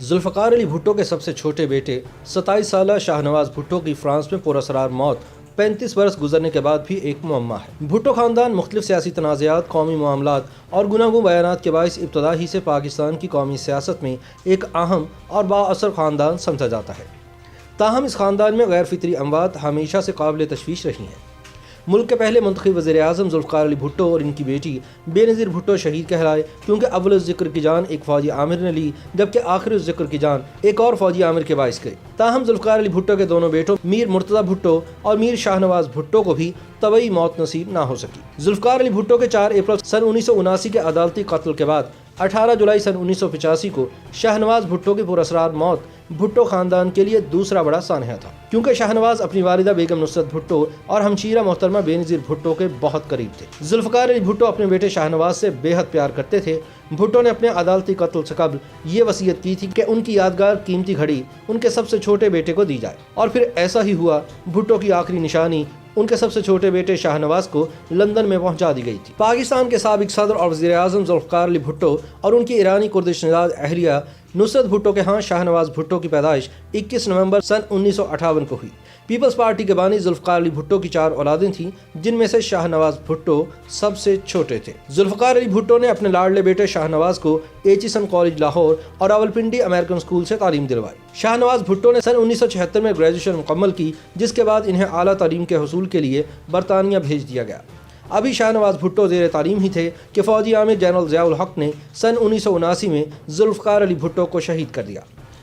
ذوالفقار علی بھٹو کے سب سے چھوٹے بیٹے 27 سالہ شاہنواز بھٹو کی فرانس میں پراسرار موت 35 برس گزرنے کے بعد بھی ایک معمہ ہے۔ بھٹو خاندان مختلف سیاسی تنازعات، قومی معاملات اور گوناگوں بیانات کے باعث ابتدا ہی سے پاکستان کی قومی سیاست میں ایک اہم اور با اثر خاندان سمجھا جاتا ہے۔ تاہم اس خاندان میں غیر فطری اموات ہمیشہ سے قابل تشویش رہی ہیں۔ ملک کے پہلے منتخب وزیر اعظم ذوالفقار علی بھٹو اور ان کی بیٹی بے نظیر بھٹو شہید کہلائے، کیونکہ اول الذکر کی جان ایک فوجی عامر نے لی، جبکہ آخر الذکر کی جان ایک اور فوجی عامر کے باعث گئی۔ تاہم ذوالفقار علی بھٹو کے دونوں بیٹوں میر مرتضی بھٹو اور میر شاہنواز بھٹو کو بھی طبعی موت نصیب نہ ہو سکی۔ ذوالفقار علی بھٹو کے 4 اپریل سن 1979 کے عدالتی قتل کے بعد 18 جولائی سن 1985 کو شاہنواز بھٹو کی پراسرار موت بھٹو خاندان کے لیے دوسرا بڑا سانحہ تھا، کیونکہ شاہنواز اپنی والدہ بیگم نصرت بھٹو اور ہمشیرہ محترمہ بے نظیر بھٹو کے بہت قریب تھے۔ ذوالفقار علی بھٹو اپنے بیٹے شاہنواز سے بے حد پیار کرتے تھے۔ بھٹو نے اپنے عدالتی قتل سے قبل یہ وصیت کی تھی کہ ان کی یادگار قیمتی گھڑی ان کے سب سے چھوٹے بیٹے کو دی جائے، اور پھر ایسا ہی ہوا۔ بھٹو کی آخری نشانی ان کے سب سے چھوٹے بیٹے شاہنواز کو لندن میں پہنچا دی گئی تھی۔ پاکستان کے سابق صدر اور وزیر اعظم ذوالفقار علی بھٹو اور ان کی ایرانی کردش نژاد اہلیہ نصرت بھٹو کے ہاں شاہنواز بھٹو کی پیدائش 21 نومبر سن 1958 کو ہوئی۔ پیپلز پارٹی کے بانی ذوالفقار علی بھٹو کی 4 اولادیں تھیں، جن میں سے شاہنواز بھٹو سب سے چھوٹے تھے۔ ذوالفقار علی بھٹو نے اپنے لاڈلے بیٹے شاہنواز کو ایچیسن کالج لاہور اور راولپنڈی امریکن اسکول سے تعلیم دلوائی۔ شاہنواز بھٹو نے سن 1976 میں گریجویشن مکمل کی، جس کے بعد انہیں اعلیٰ تعلیم کے حصول کے لیے برطانیہ بھیج دیا گیا۔ ابھی شاہنواز بھٹو زیر تعلیم ہی تھے کہ فوجی عامر جنرل ضیاء الحق نے سن 1979 میں ذوالفقار علی بھٹو کو شہید کر دیا۔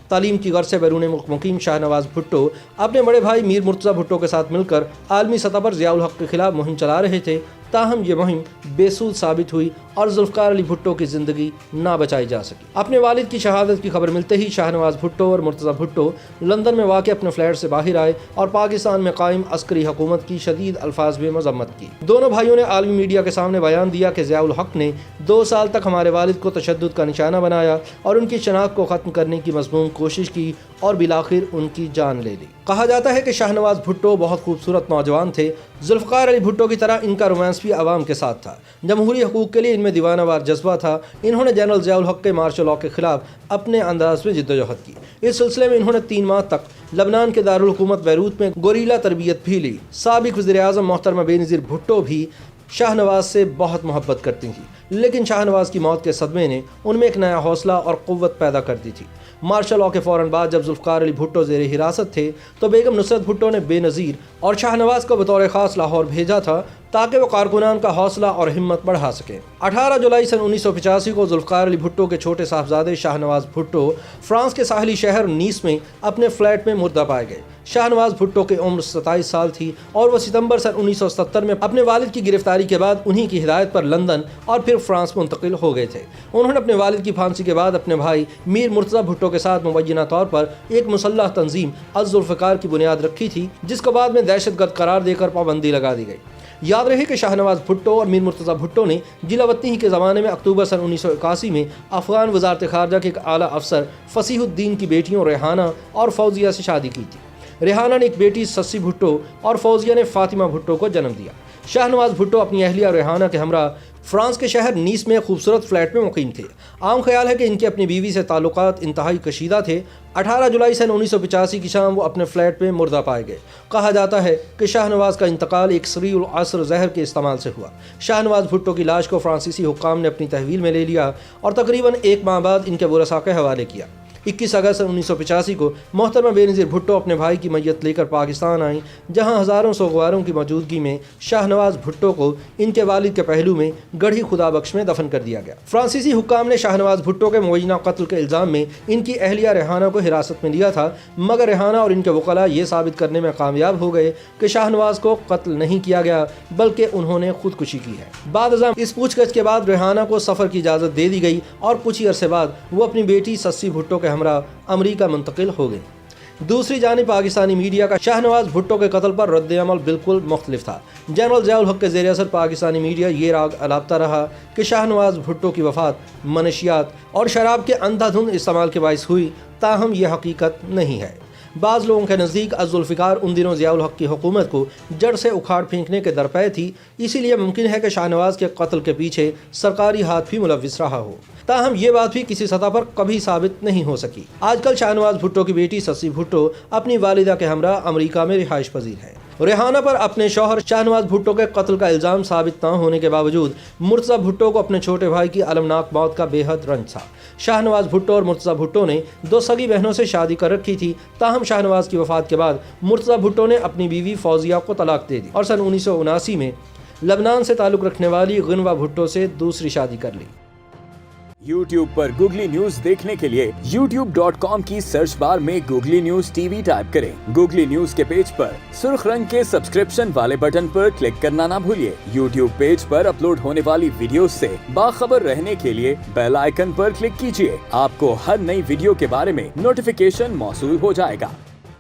تعلیم کی غرض سے بیرون ملک مقیم شاہنواز بھٹو اپنے بڑے بھائی میر مرتضی بھٹو کے ساتھ مل کر عالمی سطح پر ضیاء الحق کے خلاف مہم چلا رہے تھے، تاہم یہ مہم بے سود ثابت ہوئی اور ذوالفقار علی بھٹو کی زندگی نہ بچائی جا سکی۔ اپنے والد کی شہادت کی خبر ملتے ہی شاہنواز بھٹو اور مرتضی بھٹو لندن میں واقع اپنے فلیٹ سے باہر آئے اور پاکستان میں قائم عسکری حکومت کی شدید الفاظ میں مذمت کی۔ دونوں بھائیوں نے عالمی میڈیا کے سامنے بیان دیا کہ ضیاء الحق نے 2 سال تک ہمارے والد کو تشدد کا نشانہ بنایا اور ان کی شناخت کو ختم کرنے کی مضمون کوشش کی اور بالآخر ان کی جان لے لی۔ کہا جاتا ہے کہ شاہنواز بھٹو بہت خوبصورت نوجوان تھے۔ ذوالفقار علی بھٹو کی طرح ان کا رومانس بھی عوام کے ساتھ تھا۔ جمہوری حقوق کے لیے ان میں دیوانہ وار جذبہ تھا۔ انہوں نے جنرل ضیاء الحق کے مارشل لاء کے خلاف اپنے انداز میں جدوجہد کی۔ اس سلسلے میں انہوں نے 3 ماہ تک لبنان کے دارالحکومت بیروت میں گوریلا تربیت بھی لی۔ سابق وزیر اعظم محترمہ بے نظیر بھٹو بھی شاہنواز سے بہت محبت کرتی تھیں، لیکن شاہنواز کی موت کے صدمے نے ان میں ایک نیا حوصلہ اور قوت پیدا کر دی تھی۔ مارشل لاء کے فوراً بعد جب ذوالفقار علی بھٹو زیر حراست تھے تو بیگم نصرت بھٹو نے بے نظیر اور شاہنواز کو بطور خاص لاہور بھیجا تھا تاکہ وہ کارکنان کا حوصلہ اور ہمت بڑھا سکیں۔ 18 جولائی سن 1985 کو ذوالفقار علی بھٹو کے چھوٹے صاحبزادے شاہنواز بھٹو فرانس کے ساحلی شہر نیس میں اپنے فلیٹ میں مردہ پائے گئے۔ شاہنواز بھٹو کی عمر 27 سال تھی اور وہ ستمبر سن 1970 میں اپنے والد کی گرفتاری کے بعد انہی کی ہدایت پر لندن اور پھر فرانس منتقل ہو گئے تھے۔ انہوں نے اپنے والد کی پھانسی کے بعد اپنے بھائی میر مرتضی بھٹو کے ساتھ مبینہ طور پر ایک مسلح تنظیم الذوالفقار کی بنیاد رکھی تھی، جس کو بعد میں دہشت گرد قرار دے کر پابندی لگا دی گئی۔ یاد رہے کہ شاہنواز بھٹو اور میر مرتضی بھٹو نے جلا وطنی کے زمانے میں اکتوبر سن 1981 میں افغان وزارت خارجہ کے ایک اعلیٰ افسر فصیح الدین کی بیٹیوں ریحانہ اور فوزیہ سے شادی کی تھی۔ ریحانہ نے ایک بیٹی سسی بھٹو اور فوزیہ نے فاطمہ بھٹو کو جنم دیا۔ شاہنواز بھٹو اپنی اہلیہ ریحانہ کے ہمراہ فرانس کے شہر نیس میں خوبصورت فلیٹ میں مقیم تھے۔ عام خیال ہے کہ ان کے اپنی بیوی سے تعلقات انتہائی کشیدہ تھے۔ 18 جولائی سن 1985 کی شام وہ اپنے فلیٹ میں مردہ پائے گئے۔ کہا جاتا ہے کہ شاہنواز کا انتقال ایک سریع العصر زہر کے استعمال سے ہوا۔ شاہنواز بھٹو کی لاش کو فرانسیسی حکام نے اپنی تحویل میں لے لیا اور تقریباً 1 ماہ بعد ان کے ورثاء کے حوالے کیا۔ 21 اگست 1985 کو محترمہ بے نظیر بھٹو اپنے بھائی کی میت لے کر پاکستان آئیں، جہاں ہزاروں سوگواروں کی موجودگی میں شاہنواز بھٹو کو ان کے والد کے پہلو میں گڑھی خدا بخش میں دفن کر دیا گیا۔ فرانسیسی حکام نے شاہنواز بھٹو کے مبینہ قتل کے الزام میں ان کی اہلیہ ریحانہ کو حراست میں لیا تھا، مگر ریحانہ اور ان کے وکلاء یہ ثابت کرنے میں کامیاب ہو گئے کہ شاہنواز کو قتل نہیں کیا گیا بلکہ انہوں نے خودکشی کی ہے۔ بعد ازاں اس پوچھ گچھ کے بعد ریحانہ کو سفر کی اجازت دے دی گئی اور کچھ ہی عرصے بعد وہ اپنی بیٹی سسی بھٹو کے ہمراہ امریکہ منتقل ہو گئی۔ دوسری جانب پاکستانی میڈیا کا شاہنواز بھٹو کے قتل پر رد عمل بالکل مختلف تھا۔ جنرل ضیاء الحق کے زیر اثر پاکستانی میڈیا یہ راگ الاپتا رہا کہ شاہنواز بھٹو کی وفات منشیات اور شراب کے اندھا دھند استعمال کے باعث ہوئی، تاہم یہ حقیقت نہیں ہے۔ بعض لوگوں کے نزدیک الذوالفقار ان دنوں ضیاء الحق کی حکومت کو جڑ سے اکھاڑ پھینکنے کے درپے تھی، اسی لیے ممکن ہے کہ شاہ نواز کے قتل کے پیچھے سرکاری ہاتھ بھی ملوث رہا ہو۔ تاہم یہ بات بھی کسی سطح پر کبھی ثابت نہیں ہو سکی۔ آج کل شاہ نواز بھٹو کی بیٹی سسی بھٹو اپنی والدہ کے ہمراہ امریکہ میں رہائش پذیر ہے۔ ریحانہ پر اپنے شوہر شاہ نواز بھٹو کے قتل کا الزام ثابت نہ ہونے کے باوجود مرتضی بھٹو کو اپنے چھوٹے بھائی کی المناک موت کا بے حد رنج تھا۔ شاہ نواز بھٹو اور مرتضی بھٹو نے 2 سگی بہنوں سے شادی کر رکھی تھی، تاہم شاہ نواز کی وفات کے بعد مرتضی بھٹو نے اپنی بیوی فوزیہ کو طلاق دے دی اور سن 1979 میں لبنان سے تعلق رکھنے والی غنوہ بھٹو سے دوسری شادی کر لی۔ YouTube پر گوگلی نیوز دیکھنے کے لیے youtube.com کی سرچ بار میں googly news T V type کریں۔ گوگلی نیوز کے پیج پر سرخ رنگ کے سبسکرپشن والے بٹن پر کلک کرنا نہ بھولیے۔ YouTube پیج پر اپلوڈ ہونے والی ویڈیوز سے باخبر رہنے کے لیے بیل آئیکن پر کلک کیجیے۔ آپ کو ہر نئی ویڈیو کے بارے میں نوٹیفیکیشن موصول ہو جائے گا۔